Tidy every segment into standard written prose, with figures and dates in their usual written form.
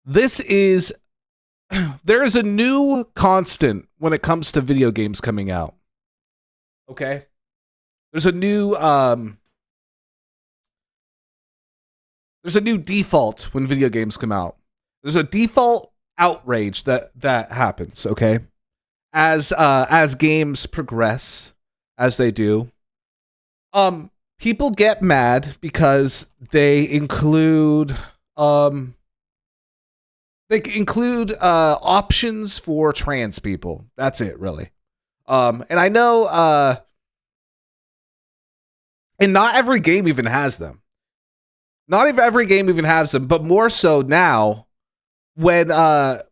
This is there is a new constant when it comes to video games coming out. Okay? There's a new default when video games come out. There's a default outrage that happens, okay? As games progress, as they do. People get mad because they include options for trans people. That's it, really. And I know and not every game even has them. Not even every game even has them, but more so now when you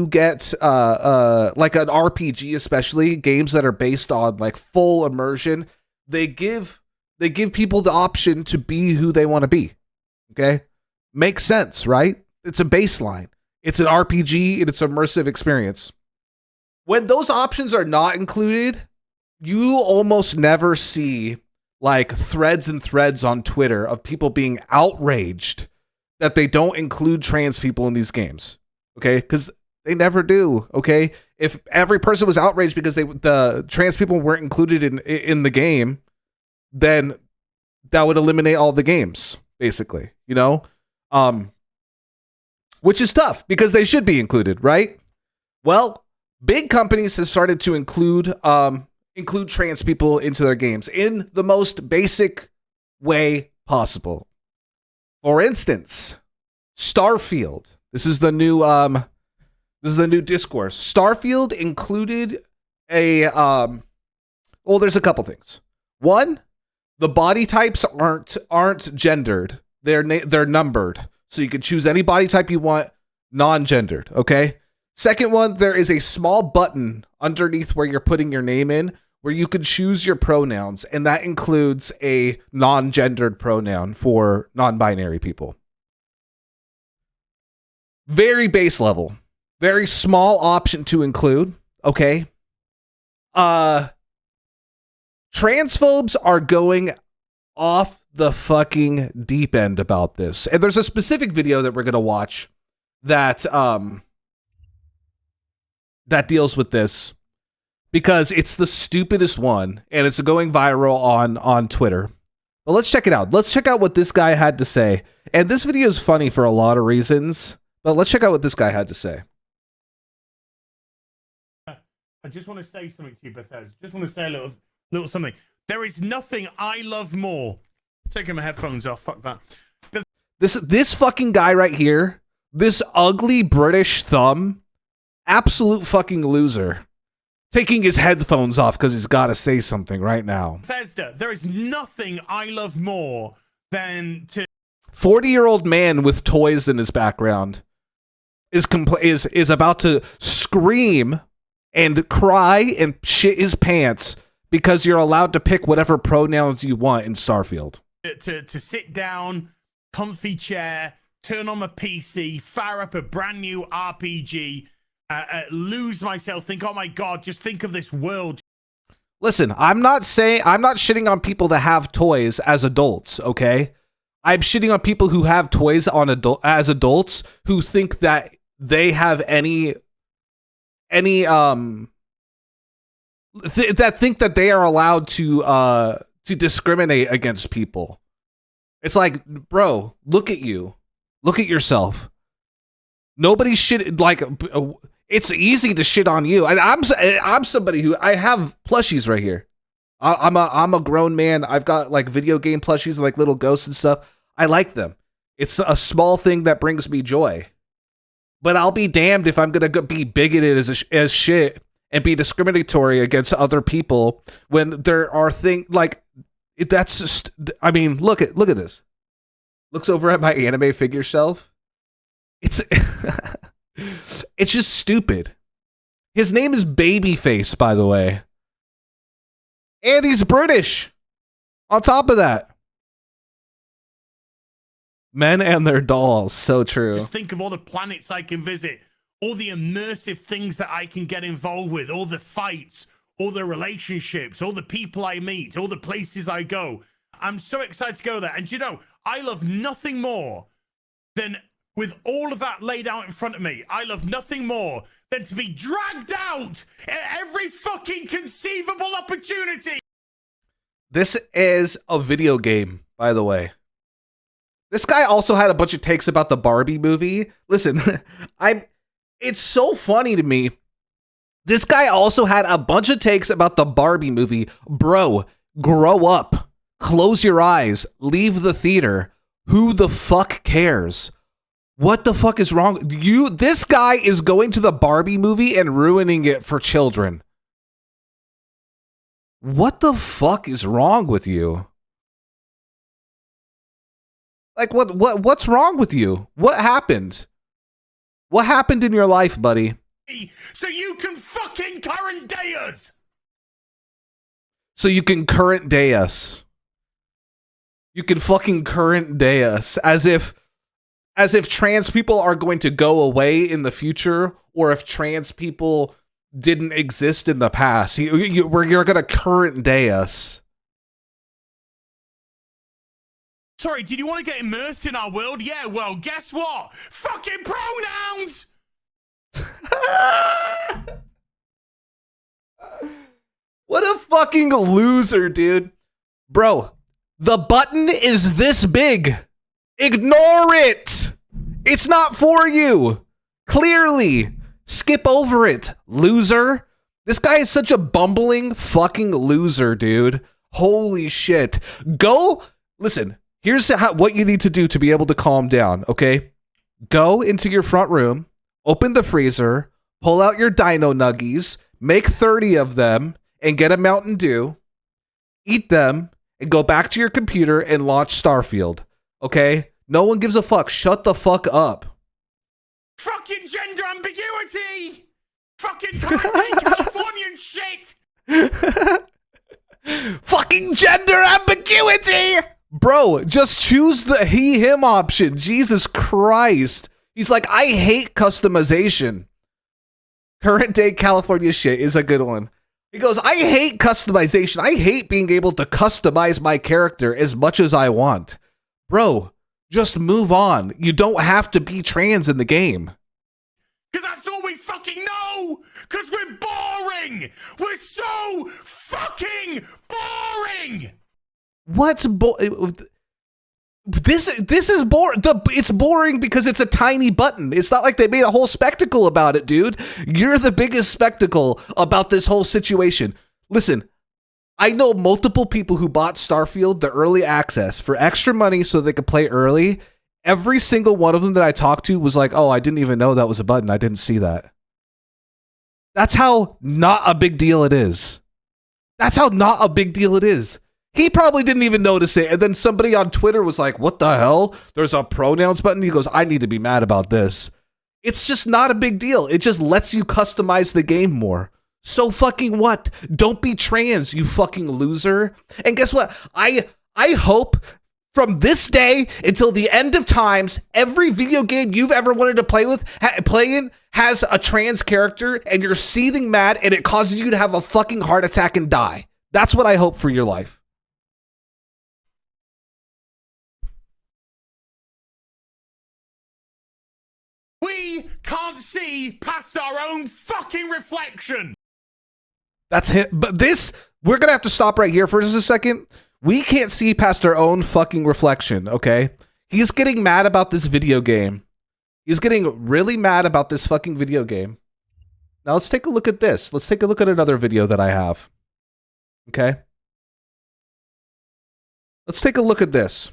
get like an RPG, especially games that are based on like full immersion, they give people the option to be who they want to be. Okay? Makes sense, right? It's a baseline. It's an RPG and it's an immersive experience. When those options are not included, you almost never see like threads and threads on Twitter of people being outraged that they don't include trans people in these games. Okay? Because they never do. Okay? If every person was outraged because the trans people weren't included in the game, then that would eliminate all the games, basically. You know? Which is tough because they should be included, right? Well, big companies have started to include trans people into their games in the most basic way possible. For instance, Starfield. This is the new discourse. Starfield included there's a couple things. One, the body types aren't gendered. They're numbered. So you can choose any body type you want, non-gendered, okay? Second one, there is a small button underneath where you're putting your name in where you can choose your pronouns, and that includes a non-gendered pronoun for non-binary people. Very base level. Very small option to include, okay? Transphobes are going off the fucking deep end about this. And there's a specific video that we're going to watch that deals with this because it's the stupidest one and it's going viral on Twitter. But let's check it out. Let's check out what this guy had to say. And this video is funny for a lot of reasons, but let's check out what this guy had to say. I just want to say something to you, Bethesda. Just want to say a little something. There is nothing I love more. Taking my headphones off. Fuck that. This fucking guy right here, this ugly British thumb, absolute fucking loser, taking his headphones off because he's got to say something right now. Bethesda, there is nothing I love more than to 40-year-old man with toys in his background is about to scream and cry and shit his pants because you're allowed to pick whatever pronouns you want in Starfield. To sit down, comfy chair, turn on my PC, fire up a brand new RPG, lose myself, think, oh my God, just think of this world. Listen, I'm not shitting on people that have toys as adults, okay? I'm shitting on people who have toys as adults who think that they have that think that they are allowed to discriminate against people. It's like, bro, look at you. Look at yourself. Nobody shit, like, it's easy to shit on you. And I'm somebody who, I have plushies right here. I'm a grown man. I've got like video game plushies and like little ghosts and stuff. I like them. It's a small thing that brings me joy. But I'll be damned if I'm gonna be bigoted as shit and be discriminatory against other people when there are things like that's just. I mean, look at this. Looks over at my anime figure shelf. It's it's just stupid. His name is Babyface, by the way, and he's British. On top of that. Men and their dolls, so true. Just think of all the planets I can visit, all the immersive things that I can get involved with, all the fights, all the relationships, all the people I meet, all the places I go. I'm so excited to go there. And you know, I love nothing more than with all of that laid out in front of me, I love nothing more than to be dragged out at every fucking conceivable opportunity. This is a video game, by the way. This guy also had a bunch of takes about the Barbie movie. Listen, it's so funny to me. This guy also had a bunch of takes about the Barbie movie. Bro, grow up. Close your eyes. Leave the theater. Who the fuck cares? What the fuck is wrong? This guy is going to the Barbie movie and ruining it for children. What the fuck is wrong with you? Like, what's wrong with you? What happened? What happened in your life, buddy? So you can fucking current day us. So you can current day us. You can fucking current day us as if trans people are going to go away in the future, or if trans people didn't exist in the past. You're going to current day us. Sorry, did you want to get immersed in our world? Yeah, well, guess what? Fucking pronouns! What a fucking loser, dude. Bro, the button is this big. Ignore it. It's not for you. Clearly. Skip over it, loser. This guy is such a bumbling fucking loser, dude. Holy shit. Go, listen, here's what you need to do to be able to calm down, okay? Go into your front room, open the freezer, pull out your dino nuggies, make 30 of them, and get a Mountain Dew, eat them, and go back to your computer and launch Starfield, okay? No one gives a fuck. Shut the fuck up. Fucking gender ambiguity! Fucking Californian shit! Fucking gender ambiguity! Bro, just choose the he/him option. Jesus Christ. He's like, I hate customization. Current day California shit is a good one. He goes, I hate customization. I hate being able to customize my character as much as I want. Bro, just move on. You don't have to be trans in the game. Because that's all we fucking know! Because we're boring! We're so fucking boring! What's this is boring. It's boring because it's a tiny button. It's not like they made a whole spectacle about it, dude. You're the biggest spectacle about this whole situation. Listen, I know multiple people who bought Starfield, the early access, for extra money so they could play early. Every single one of them that I talked to was like, oh, I didn't even know that was a button. I didn't see that. That's how not a big deal it is. That's how not a big deal it is. He probably didn't even notice it. And then somebody on Twitter was like, what the hell? There's a pronouns button. He goes, I need to be mad about this. It's just not a big deal. It just lets you customize the game more. So fucking what? Don't be trans, you fucking loser. And guess what? I hope from this day until the end of times, every video game you've ever wanted to play in has a trans character, and you're seething mad and it causes you to have a fucking heart attack and die. That's what I hope for your life. We can't see past our own fucking reflection. That's it. But this, we're going to have to stop right here for just a second. We can't see past our own fucking reflection, okay? He's getting mad about this video game. He's getting really mad about this fucking video game. Now let's take a look at this. Let's take a look at another video that I have. Okay? Let's take a look at this.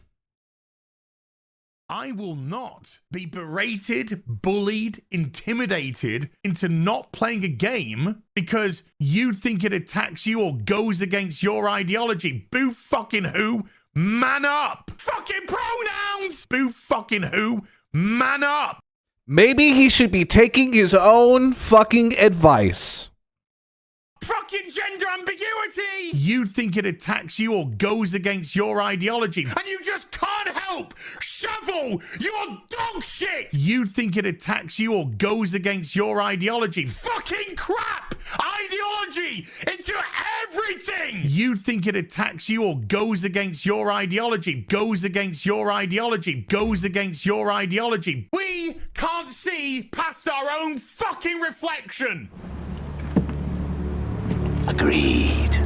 I will not be berated, bullied, intimidated into not playing a game because you think it attacks you or goes against your ideology. Boo fucking who? Man up! Fucking pronouns! Boo fucking who? Man up! Maybe he should be taking his own fucking advice. Fucking gender ambiguity! You think it attacks you or goes against your ideology, and you just can't help shovel your dog shit! You think it attacks you or goes against your ideology. Fucking crap! Ideology into everything! You think it attacks you or goes against your ideology, goes against your ideology, goes against your ideology. We can't see past our own fucking reflection. Agreed.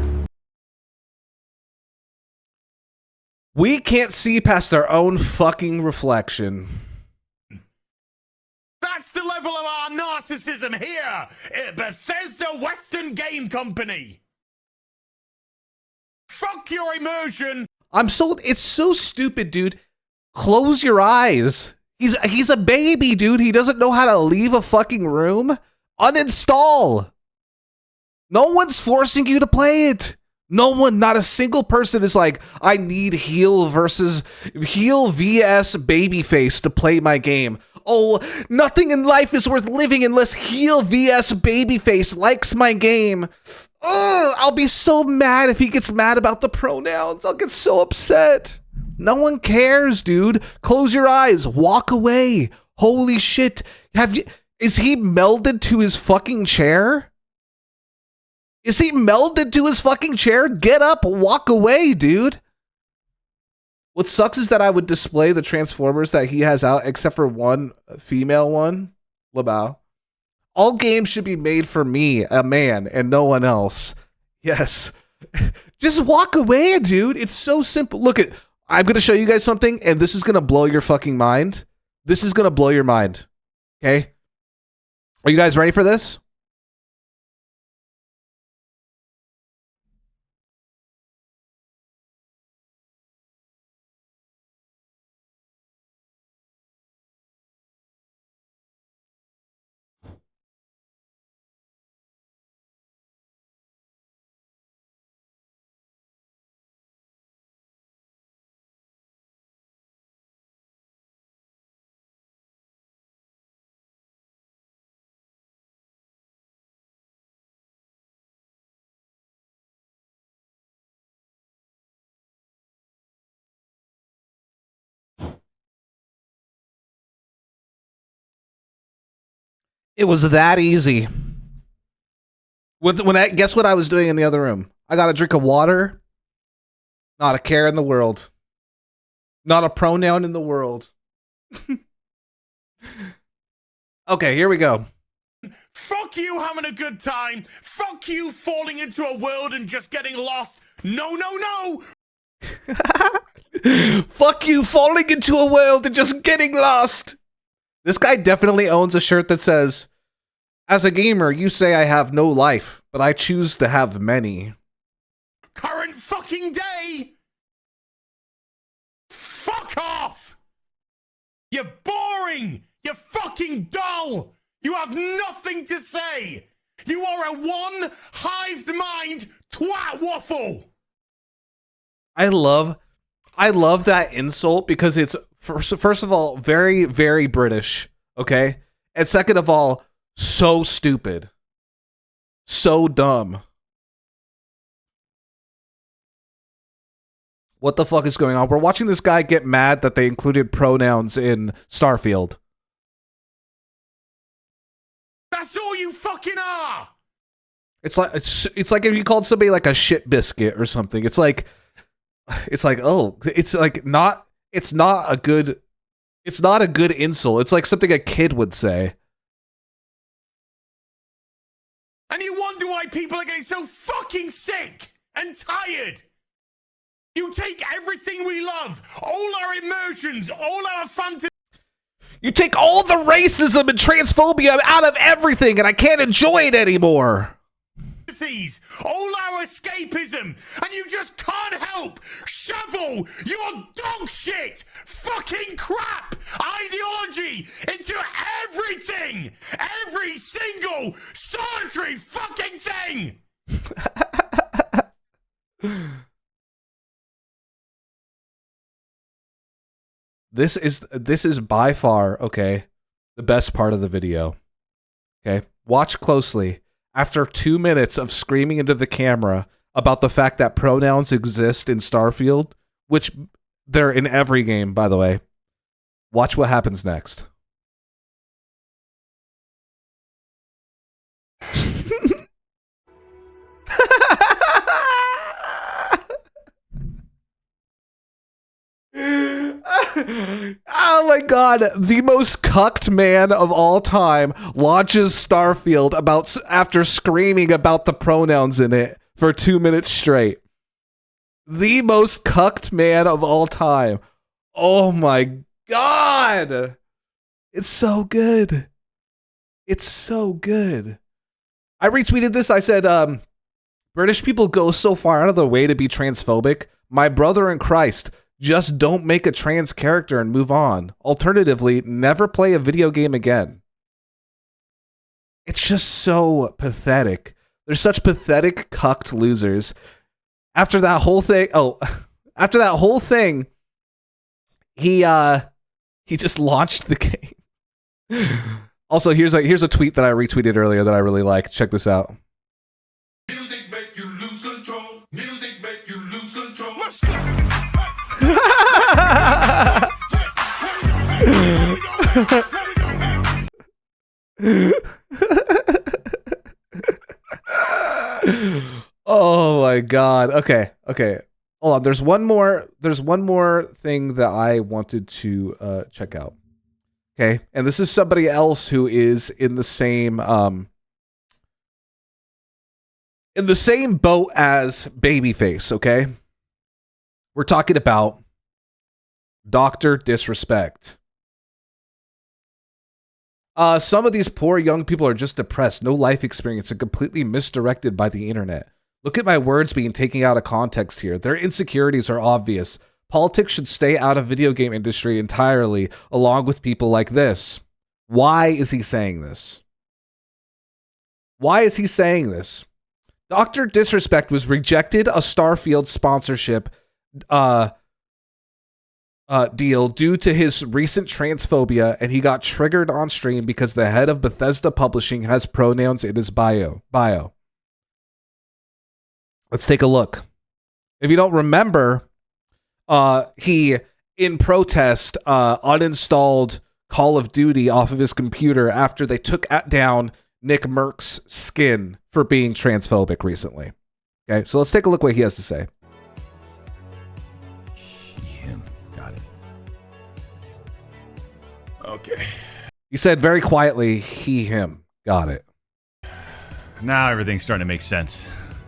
We can't see past our own fucking reflection. That's the level of our narcissism here at Bethesda Western Game Company. Fuck your immersion. It's so stupid, dude. Close your eyes. He's a baby, dude. He doesn't know how to leave a fucking room. Uninstall. No one's forcing you to play it. No one, not a single person is like, I need Heel vs. Babyface to play my game. Oh, nothing in life is worth living unless Heel vs. Babyface likes my game. Ugh, I'll be so mad if he gets mad about the pronouns. I'll get so upset. No one cares, dude. Close your eyes. Walk away. Holy shit. Is he melded to his fucking chair? Is he melded to his fucking chair? Get up, walk away, dude. What sucks is that I would display the Transformers that he has out, except for one female one. Labao. All games should be made for me, a man, and no one else. Yes. Just walk away, dude. It's so simple. Look, I'm going to show you guys something, and this is going to blow your fucking mind. This is going to blow your mind. Okay? Are you guys ready for this? It was that easy. Guess what I was doing in the other room? I got a drink of water. Not a care in the world. Not a pronoun in the world. Okay, here we go. Fuck you having a good time. Fuck you falling into a world and just getting lost. No, no, no. Fuck you falling into a world and just getting lost. This guy definitely owns a shirt that says, as a gamer, you say I have no life, but I choose to have many. Current fucking day. Fuck off. You're boring. You're fucking dull. You have nothing to say. You are a one-hived mind twat waffle. I love that insult because it's first of all very, very British, okay? And second of all, so stupid. So dumb. What the fuck is going on? We're watching this guy get mad that they included pronouns in Starfield. That's all you fucking are. It's like if you called somebody like a shit biscuit or something. It's not a good insult. It's like something a kid would say. And you wonder why people are getting so fucking sick and tired. You take everything we love, all our emotions, all our fantasies. You take all the racism and transphobia out of everything, and I can't enjoy it anymore. All our escapism, and you just can't help shovel your dog shit, fucking crap ideology into everything, every single solitary fucking thing. This is by far, okay, the best part of the video. Okay, watch closely. After 2 minutes of screaming into the camera about the fact that pronouns exist in Starfield, which they're in every game, by the way, watch what happens next. Oh my god, the most cucked man of all time launches Starfield after screaming about the pronouns in it for 2 minutes straight. The most cucked man of all time. Oh my god. It's so good. It's so good. I retweeted this. I said, British people go so far out of their way to be transphobic. My brother in Christ, just don't make a trans character and move on. Alternatively, never play a video game again. It's just so pathetic. They're such pathetic cucked losers. After that whole thing, he just launched the game. Also, here's a tweet that I retweeted earlier that I really like. Check this out. Music make you lose control. Music make you lose control. Let's Oh my god. Okay. Hold on. There's one more thing that I wanted to check out. Okay. And this is somebody else who is in the same boat as Babyface, okay? We're talking about DrDisRespect. Some of these poor young people are just depressed, no life experience, and completely misdirected by the internet. Look at my words being taken out of context here. Their insecurities are obvious. Politics should stay out of video game industry entirely, along with people like this. Why is he saying this? Why is he saying this? DrDisRespect was rejected a Starfield sponsorship deal due to his recent transphobia, and he got triggered on stream because the head of Bethesda Publishing has pronouns in his bio. Let's take a look. If you don't remember, he, in protest, uninstalled Call of Duty off of his computer after they took down Nick Merck's skin for being transphobic recently. Okay, so let's take a look what he has to say. Him. Got it. Okay. He said very quietly, him. Got it. Now everything's starting to make sense.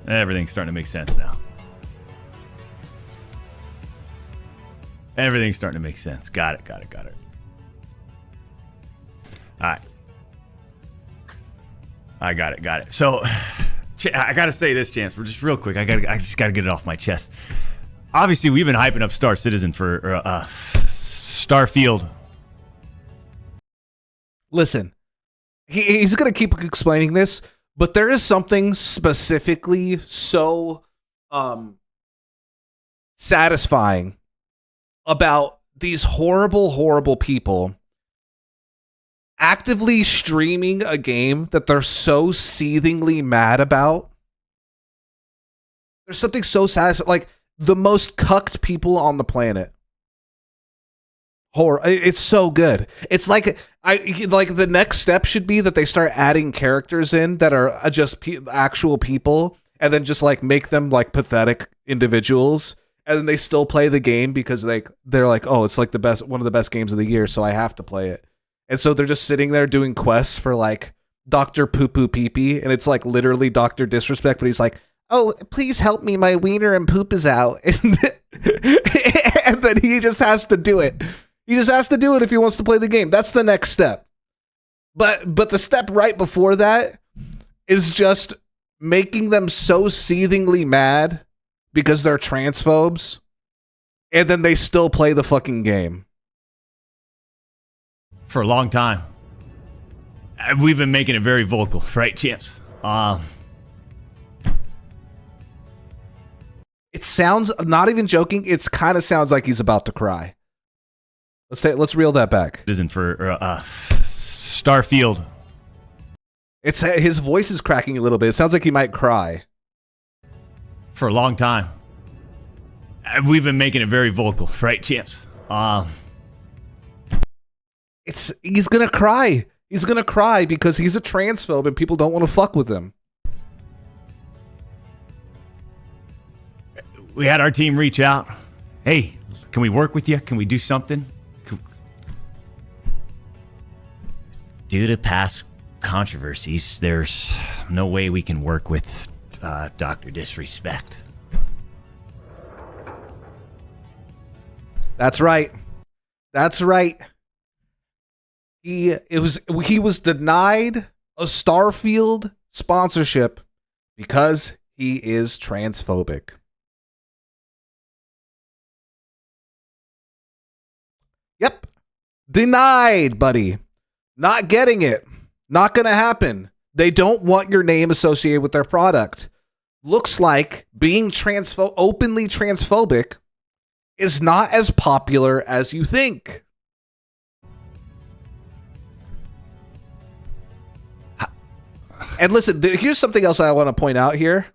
Everything's starting to make sense now. Everything's starting to make sense. Got it. All right. I got it. So, I got to say this, Chance, just real quick. I just got to get it off my chest. Obviously, we've been hyping up Star Citizen for Starfield. Listen, he's going to keep explaining this, but there is something specifically so satisfying about these horrible people actively streaming a game that they're so seethingly mad about. There's something so satisfying, like the most cucked people on the planet. It's so good. It's like the next step should be that they start adding characters in that are just actual people, and then just like make them like pathetic individuals, and then they still play the game because they're like, oh, it's like one of the best games of the year, so I have to play it. And so they're just sitting there doing quests for like Dr. Poo Poo Pee Pee, and it's like literally DrDisRespect, but he's like, oh, please help me, my wiener and poop is out. And then he just has to do it. He just has to do it if he wants to play the game. That's the next step. But the step right before that is just making them so seethingly mad because they're transphobes, and then they still play the fucking game. For a long time. We've been making it very vocal, right, Champs? It sounds, not even joking, it kind of sounds like he's about to cry. Let's reel that back. Isn't for Starfield. It's his voice is cracking a little bit. It sounds like he might cry. For a long time. We've been making it very vocal, right, Champs? He's gonna cry. He's gonna cry because he's a transphobe and people don't want to fuck with him. We had our team reach out. Hey, can we work with you? Can we do something? due to past controversies, there's no way we can work with DrDisRespect. That's right. That's right. He was denied a Starfield sponsorship because he is transphobic. Yep. Denied, buddy. Not getting it. Not going to happen. They don't want your name associated with their product. Looks like being openly transphobic is not as popular as you think. And listen, here's something else I want to point out here.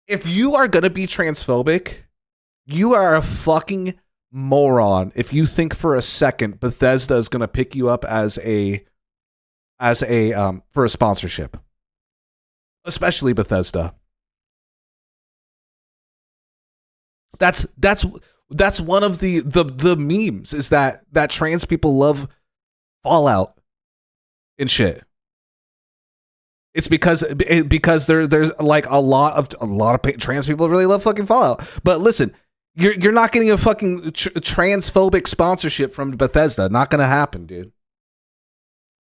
If you are going to be transphobic, you are a fucking moron if you think for a second Bethesda is going to pick you up as a for a sponsorship. Especially Bethesda. That's one of the memes, is that trans people love Fallout and shit. It's because there's like a lot of trans people really love fucking Fallout. But listen, you're not getting a fucking transphobic sponsorship from Bethesda. Not gonna happen, dude.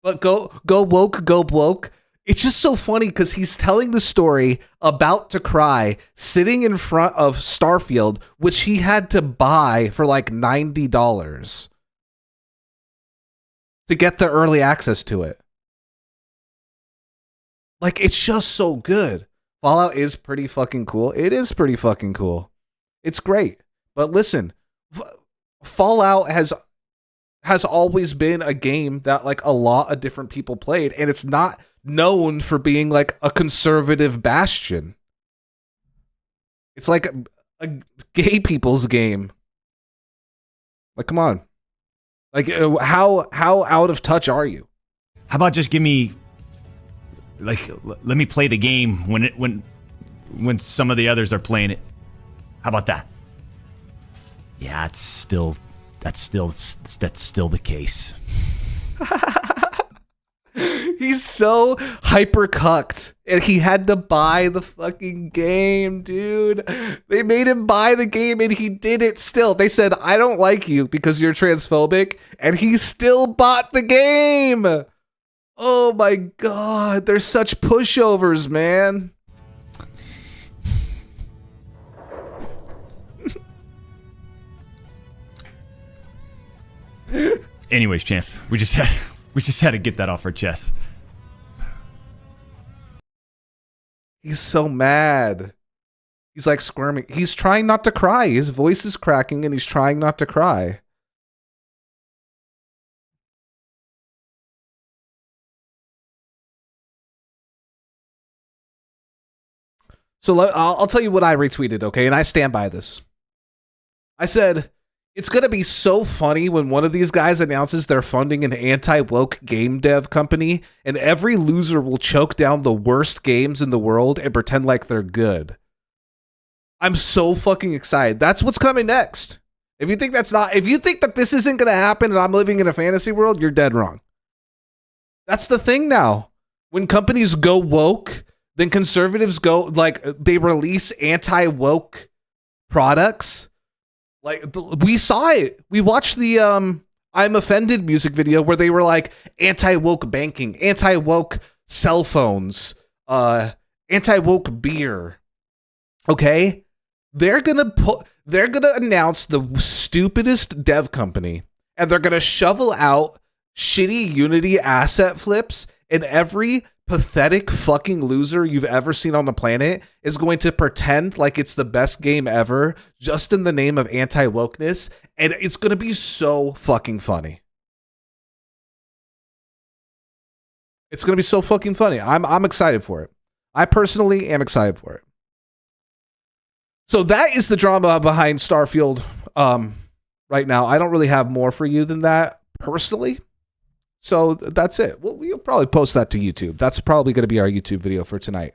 But go woke, go bloke. It's just so funny because he's telling the story about to cry, sitting in front of Starfield, which he had to buy for like $90 to get the early access to it. Like, it's just so good. Fallout is pretty fucking cool. It is pretty fucking cool. It's great. But listen, Fallout has always been a game that like a lot of different people played, and it's not known for being like a conservative bastion. It's like a gay people's game. Like, come on. Like, how out of touch are you? How about just give me, like, let me play the game when some of the others are playing it. How about that? Yeah, that's still the case. He's so hyper cucked, and he had to buy the fucking game, dude. They made him buy the game, and he did it still. They said, I don't like you because you're transphobic, and he still bought the game. Oh my god, they're such pushovers, man. Anyways, champs, we just had to get that off our chest. He's so mad. He's like squirming. He's trying not to cry. His voice is cracking and he's trying not to cry. So I'll tell you what I retweeted, okay? And I stand by this. I said, it's going to be so funny when one of these guys announces they're funding an anti-woke game dev company, and every loser will choke down the worst games in the world and pretend like they're good. I'm so fucking excited. That's what's coming next. If you think that this isn't going to happen and I'm living in a fantasy world, you're dead wrong. That's the thing now. When companies go woke, then conservatives go, like, they release anti-woke products. Like, we saw it. We watched the I'm Offended music video where they were like anti-woke banking, anti-woke cell phones, anti-woke beer. Okay? They're gonna announce the stupidest dev company, and they're gonna shovel out shitty Unity asset flips, and every pathetic fucking loser you've ever seen on the planet is going to pretend like it's the best game ever just in the name of anti-wokeness, and it's going to be so fucking funny. It's going to be so fucking funny. I'm excited for it. I personally am excited for it. So that is the drama behind Starfield right now. I don't really have more for you than that personally. So that's it. We'll probably post that to YouTube. That's probably going to be our YouTube video for tonight.